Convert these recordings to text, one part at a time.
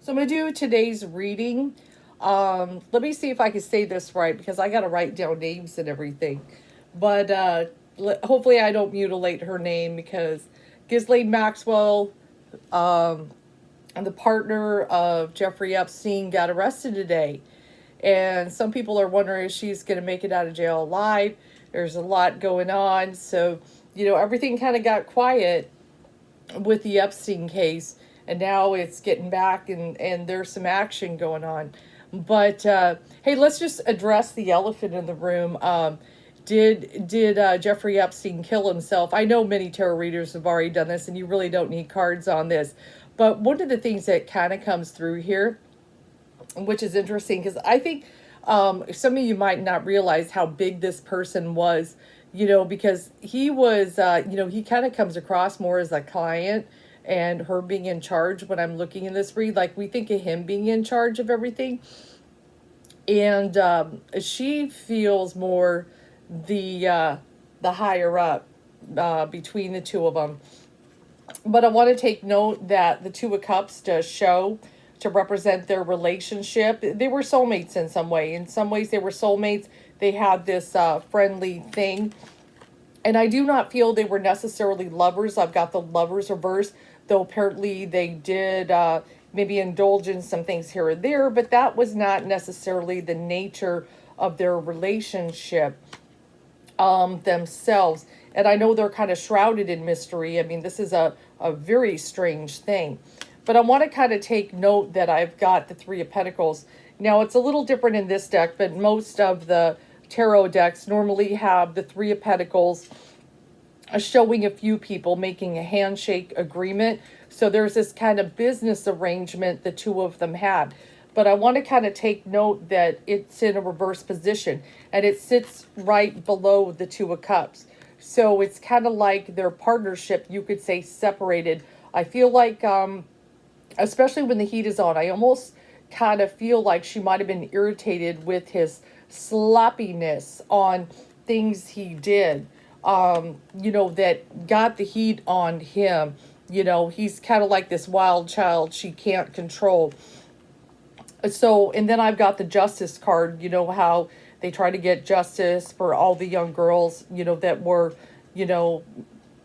So I'm going to do today's reading. Let me see if I can say this right because I got to write down names and everything. But hopefully I don't mutilate her name because Ghislaine Maxwell, um, and the partner of Jeffrey Epstein, got arrested today. And some people are wondering if she's going to make it out of jail alive. There's a lot going on. So, everything kind of got quiet with the Epstein case, and now it's getting back, and there's some action going on. But hey, let's just address the elephant in the room. Did Jeffrey Epstein kill himself? I know many tarot readers have already done this, and you really don't need cards on this. But one of the things that kind of comes through here, which is interesting, because I think some of you might not realize how big this person was, because he was, he kind of comes across more as a client and her being in charge when I'm looking in this read. Like, we think of him being in charge of everything. And she feels more the higher up between the two of them. But I want to take note that the Two of Cups does show to represent their relationship. They were soulmates in some way. In some ways, they were soulmates. They had this friendly thing. And I do not feel they were necessarily lovers. I've got the lovers reverse, though apparently they did maybe indulge in some things here or there, but that was not necessarily the nature of their relationship themselves. And I know they're kind of shrouded in mystery. I mean, this is a very strange thing. But I want to kind of take note that I've got the Three of Pentacles. Now, it's a little different in this deck, but most of the tarot decks normally have the Three of Pentacles showing a few people making a handshake agreement. So there's this kind of business arrangement the two of them had. But I want to kind of take note that it's in a reverse position, and it sits right below the Two of Cups. So it's kind of like their partnership, you could say, separated. I feel like, especially when the heat is on, I almost kind of feel like she might have been irritated with his sloppiness on things he did, that got the heat on him. He's kind of like this wild child she can't control. So, and then I've got the Justice card, how they try to get justice for all the young girls, that were,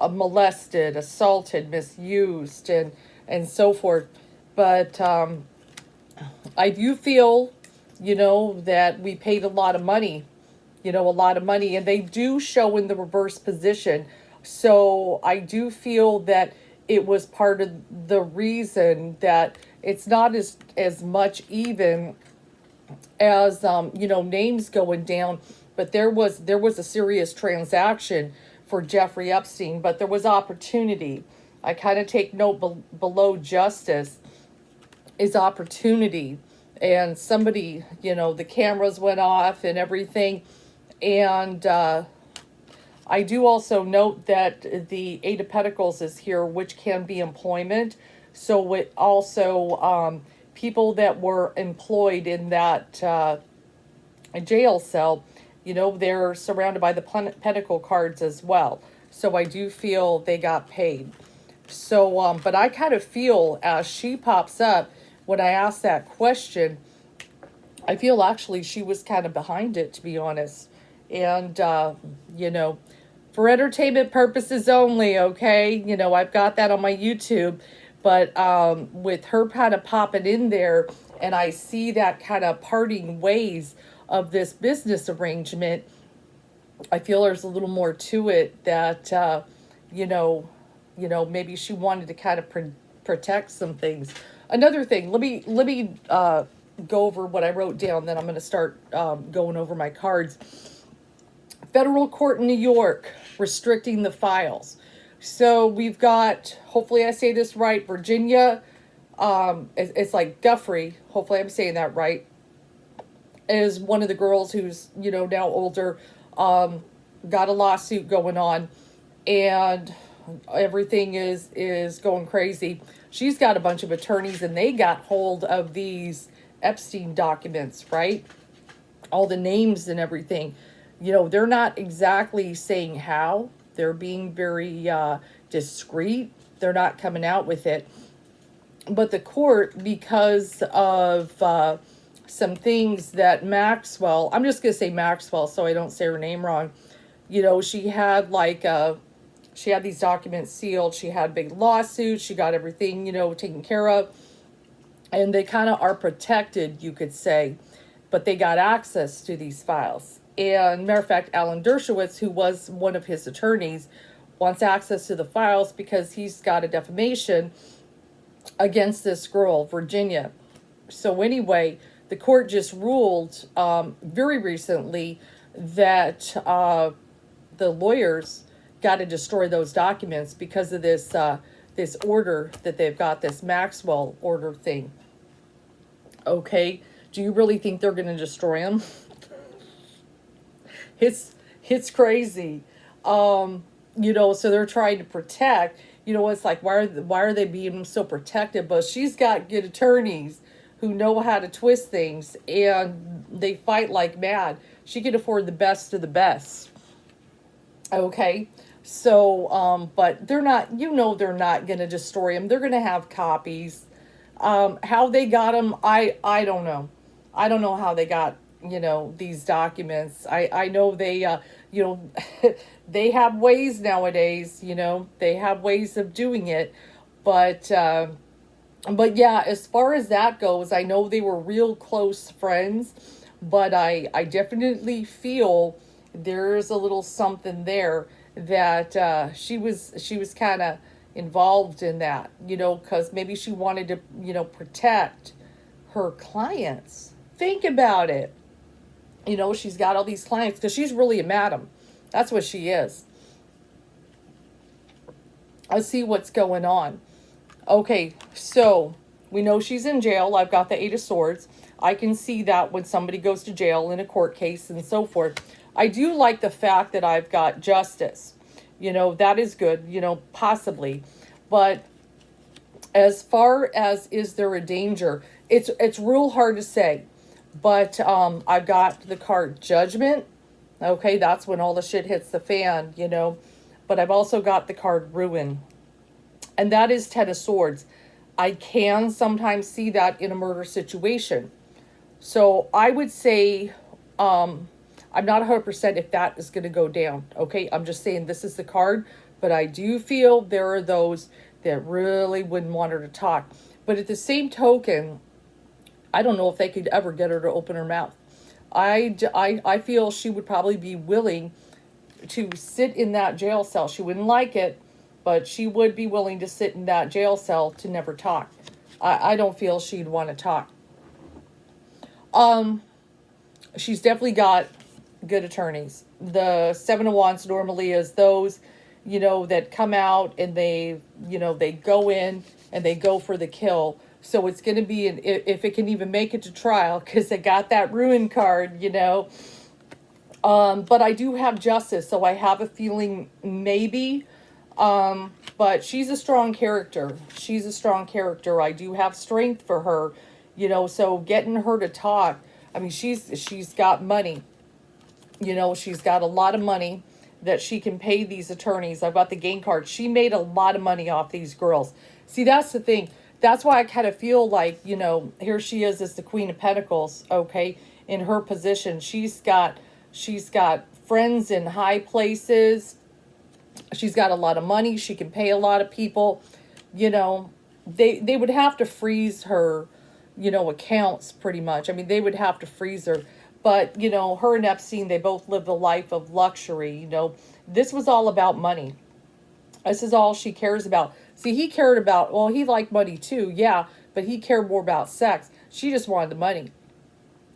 molested, assaulted, misused, and so forth. But I do feel, that we paid a lot of money, and they do show in the reverse position. So I do feel that it was part of the reason that it's not as much even as names going down, but there was a serious transaction for Jeffrey Epstein, but there was opportunity. I kind of take note below justice is opportunity, and somebody, the cameras went off and everything. And I do also note that the Eight of Pentacles is here, which can be employment. So it also, people that were employed in that jail cell, they're surrounded by the pentacle cards as well. So I do feel they got paid. So, but I kind of feel as she pops up, when I ask that question, I feel actually she was kind of behind it, to be honest. And, for entertainment purposes only, okay? I've got that on my YouTube. But with her kind of popping in there, and I see that kind of parting ways of this business arrangement, I feel there's a little more to it that, maybe she wanted to kind of protect some things. Another thing, let me go over what I wrote down, then I'm going to start going over my cards. Federal court in New York restricting the files. So we've got, hopefully I say this right, Virginia, it's like Guffrey, hopefully I'm saying that right, is one of the girls who's, now older, got a lawsuit going on, and everything is going crazy. She's got a bunch of attorneys, and they got hold of these Epstein documents, right? All the names and everything. They're not exactly saying how. They're being very discreet. They're not coming out with it. But the court, because of some things that Maxwell, I'm just going to say Maxwell so I don't say her name wrong, she had she had these documents sealed, she had big lawsuits, she got everything, taken care of, and they kind of are protected, you could say, but they got access to these files. And matter of fact, Alan Dershowitz, who was one of his attorneys, wants access to the files because he's got a defamation against this girl, Virginia. So anyway, the court just ruled very recently that the lawyers got to destroy those documents because of this this order that they've got, this Maxwell order thing. Okay, do you really think they're going to destroy them? It's crazy. So they're trying to protect. It's like, why are they being so protected? But she's got good attorneys who know how to twist things, and they fight like mad. She can afford the best of the best. Okay, so but they're not. They're not going to destroy them. They're going to have copies. How they got them, I don't know. I don't know how they got these documents. I know they they have ways nowadays. They have ways of doing it, but yeah, as far as that goes, I know they were real close friends, but I definitely feel there's a little something there that she was kind of involved in that, because maybe she wanted to, protect her clients. Think about it. She's got all these clients because she's really a madam. That's what she is. Let's see what's going on. Okay, so we know she's in jail. I've got the Eight of Swords. I can see that when somebody goes to jail in a court case and so forth. I do like the fact that I've got justice. That is good, possibly. But as far as is there a danger, it's real hard to say. But I've got the card Judgment. Okay, that's when all the shit hits the fan, But I've also got the card Ruin. And that is Ten of Swords. I can sometimes see that in a murder situation. So I would say I'm not 100% if that is going to go down. Okay, I'm just saying this is the card. But I do feel there are those that really wouldn't want her to talk. But at the same token, I don't know if they could ever get her to open her mouth. I feel she would probably be willing to sit in that jail cell. She wouldn't like it, but she would be willing to sit in that jail cell to never talk. I don't feel she'd want to talk. She's definitely got good attorneys. The Seven of Wands normally is those, that come out and they go in and they go for the kill. So it's going to be, if it can even make it to trial, because they got that Ruin card, But I do have Justice, so I have a feeling maybe. But she's a strong character. She's a strong character. I do have strength for her, so getting her to talk. I mean, she's got money. She's got a lot of money that she can pay these attorneys. I've got the Gain card. She made a lot of money off these girls. See, that's the thing. That's why I kind of feel like, here she is as the Queen of Pentacles, okay, in her position. She's got friends in high places. She's got a lot of money. She can pay a lot of people. They would have to freeze her, accounts pretty much. I mean, they would have to freeze her. But, her and Epstein, they both lived a life of luxury. This was all about money. This is all she cares about. See, he cared about, well, he liked money too, yeah, but he cared more about sex. She just wanted the money.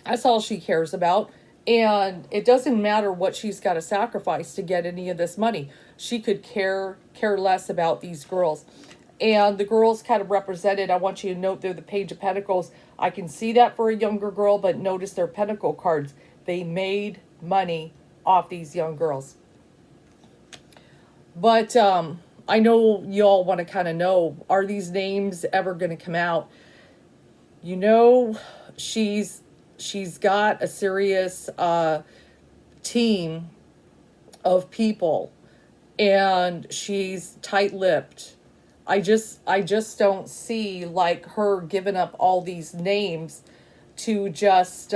That's all she cares about. And it doesn't matter what she's got to sacrifice to get any of this money. She could care less about these girls. And the girls kind of represented, I want you to note they're the Page of Pentacles. I can see that for a younger girl, but notice their Pentacle cards. They made money off these young girls. But I know y'all want to kind of know, are these names ever going to come out? She's got a serious team of people, and she's tight-lipped. I just don't see like her giving up all these names to just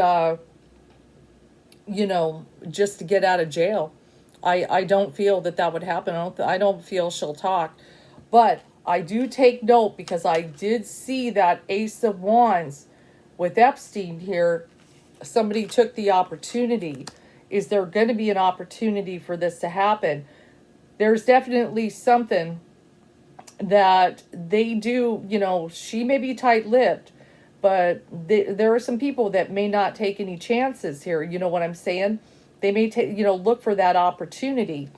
just to get out of jail. I don't feel that that would happen. I don't feel she'll talk. But I do take note because I did see that Ace of Wands with Epstein here. Somebody took the opportunity. Is there going to be an opportunity for this to happen? There's definitely something that they do. She may be tight-lipped, but there are some people that may not take any chances here. You know what I'm saying? They may look for that opportunity.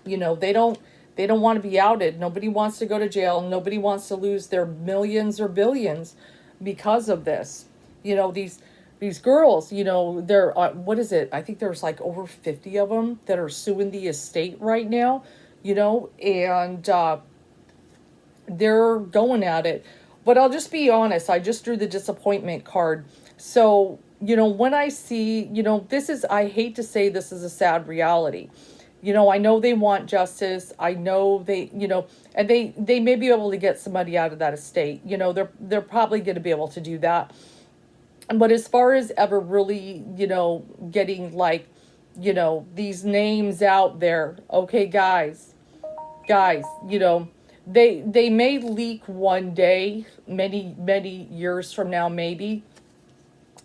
They don't want to be outed. Nobody wants to go to jail. Nobody wants to lose their millions or billions because of this. These girls, they're what is it? I think there's like over 50 of them that are suing the estate right now. And they're going at it. But I'll just be honest, I just drew the disappointment card. So, when I see, I hate to say this is a sad reality. I know they want justice. I know and they may be able to get somebody out of that estate. They're probably going to be able to do that. But as far as ever really, getting like, these names out there, okay, guys, they may leak one day, many years from now, maybe.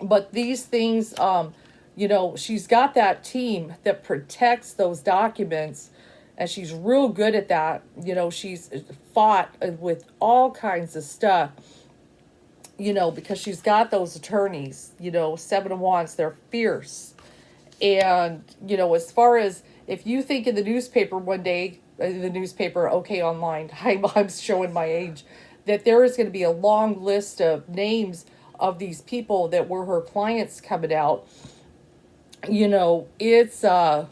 But these things, she's got that team that protects those documents, and she's real good at that. She's fought with all kinds of stuff, because she's got those attorneys, Seven of Wands, they're fierce. And, as far as if you think in the newspaper one day, okay, online, I'm showing my age, that there is going to be a long list of names of these people that were her clients coming out. It's, I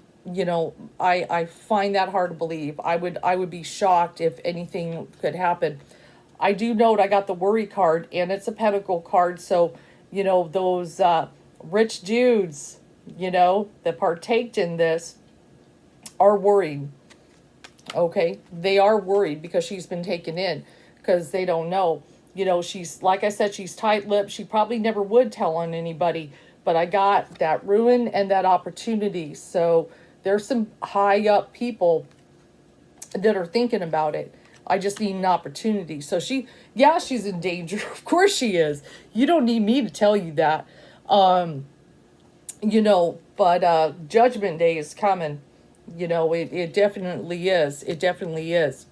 find that hard to believe. I would be shocked if anything could happen. I do note I got the worry card, and it's a pentacle card. So, those rich dudes, that partaked in this are worried. Okay, they are worried because she's been taken in, because they don't know. She's, like I said, she's tight-lipped. She probably never would tell on anybody, but I got that ruin and that opportunity. So there's some high-up people that are thinking about it. I just need an opportunity. So she's in danger. Of course she is. You don't need me to tell you that. But Judgment Day is coming. It definitely is. It definitely is.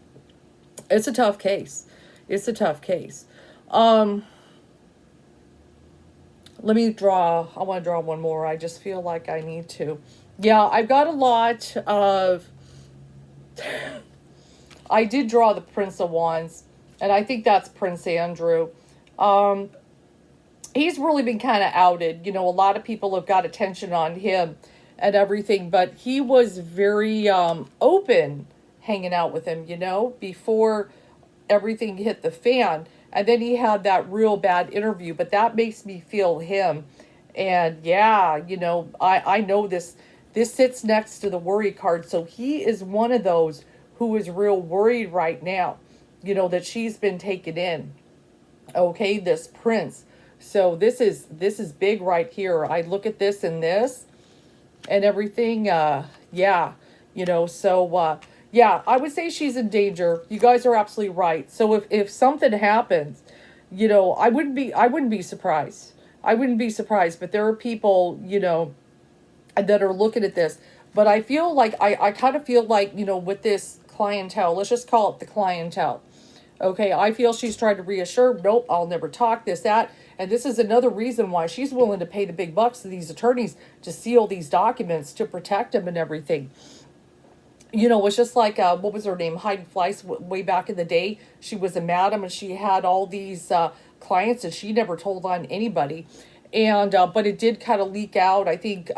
It's a tough case. It's a tough case. Let me draw. I want to draw one more. I just feel like I need to. Yeah, I've got a lot of... I did draw the Prince of Wands, and I think that's Prince Andrew. He's really been kind of outed. A lot of people have got attention on him and everything, but he was very open hanging out with him, before everything hit the fan. And then he had that real bad interview, but that makes me feel him. And yeah, I know this sits next to the worry card. So he is one of those who is real worried right now, that she's been taken in. Okay, this prince. So this is big right here. I look at this and everything. Yeah, yeah, I would say she's in danger. You guys are absolutely right. So if something happens, I wouldn't be surprised. I wouldn't be surprised. But there are people, that are looking at this. But I feel like, I kind of feel like, with this clientele, let's just call it the clientele. Okay, I feel she's trying to reassure, nope, I'll never talk, this, that. And this is another reason why she's willing to pay the big bucks to these attorneys to seal these documents, to protect them and everything. It's just like, what was her name? Heidi Fleiss, way back in the day. She was a madam, and she had all these clients, and she never told on anybody. And but it did kind of leak out. I think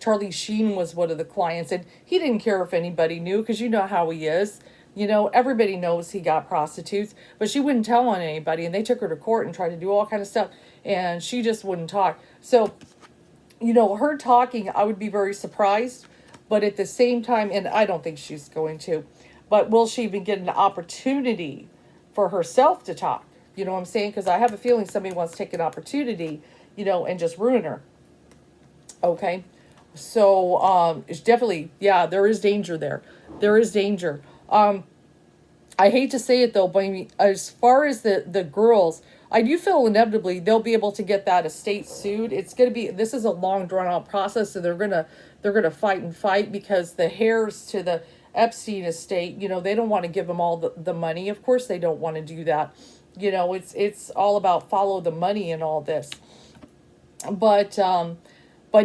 Charlie Sheen was one of the clients, and he didn't care if anybody knew, because you know how he is. Everybody knows he got prostitutes, but she wouldn't tell on anybody, and they took her to court and tried to do all kind of stuff, and she just wouldn't talk. So, her talking, I would be very surprised, but at the same time, and I don't think she's going to, But will she even get an opportunity for herself to talk? You know what I'm saying? Because I have a feeling somebody wants to take an opportunity, and just ruin her. Okay. So, it's definitely, yeah, there is danger there. There is danger. I hate to say it though, but I mean, as far as the girls, I do feel inevitably they'll be able to get that estate sued. It's gonna be, this is a long drawn out process, and they're gonna fight and fight, because the heirs to the Epstein estate, they don't want to give them all the money. Of course they don't want to do that. It's all about follow the money and all this. But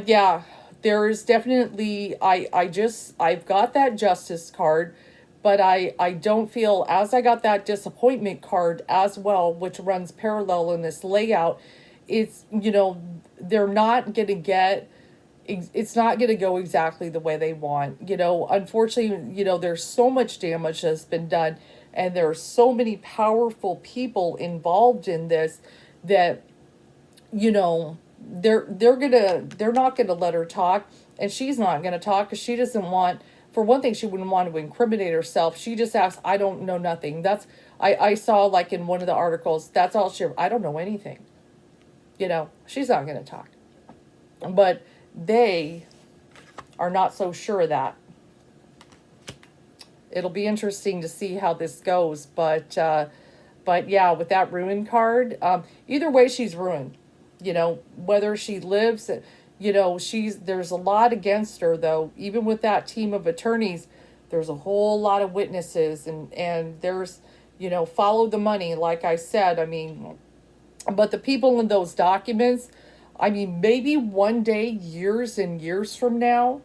yeah, there is definitely, I've got that justice card, but I don't feel, as I got that disappointment card as well, which runs parallel in this layout, it's, they're not going to get, it's not going to go exactly the way they want. Unfortunately, there's so much damage that's been done, and there are so many powerful people involved in this that, they're not gonna let her talk, and she's not gonna talk because she doesn't want, for one thing, she wouldn't want to incriminate herself. She just asks, I don't know nothing. That's, I saw like in one of the articles, that's all she, I don't know anything. She's not gonna talk. But they are not so sure of that. It'll be interesting to see how this goes, but yeah, with that ruin card, either way she's ruined. Whether she lives, there's a lot against her though. Even with that team of attorneys, there's a whole lot of witnesses, and there's, follow the money, like I said. I mean, but the people in those documents, I mean, maybe one day, years and years from now,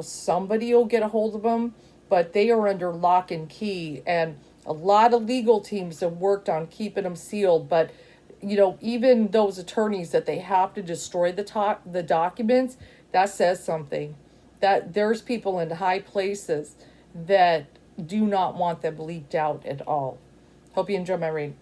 somebody will get a hold of them, but they are under lock and key, and a lot of legal teams have worked on keeping them sealed. But even those attorneys that they have to destroy the documents, that says something. That there's people in high places that do not want them leaked out at all. Hope you enjoy my reading.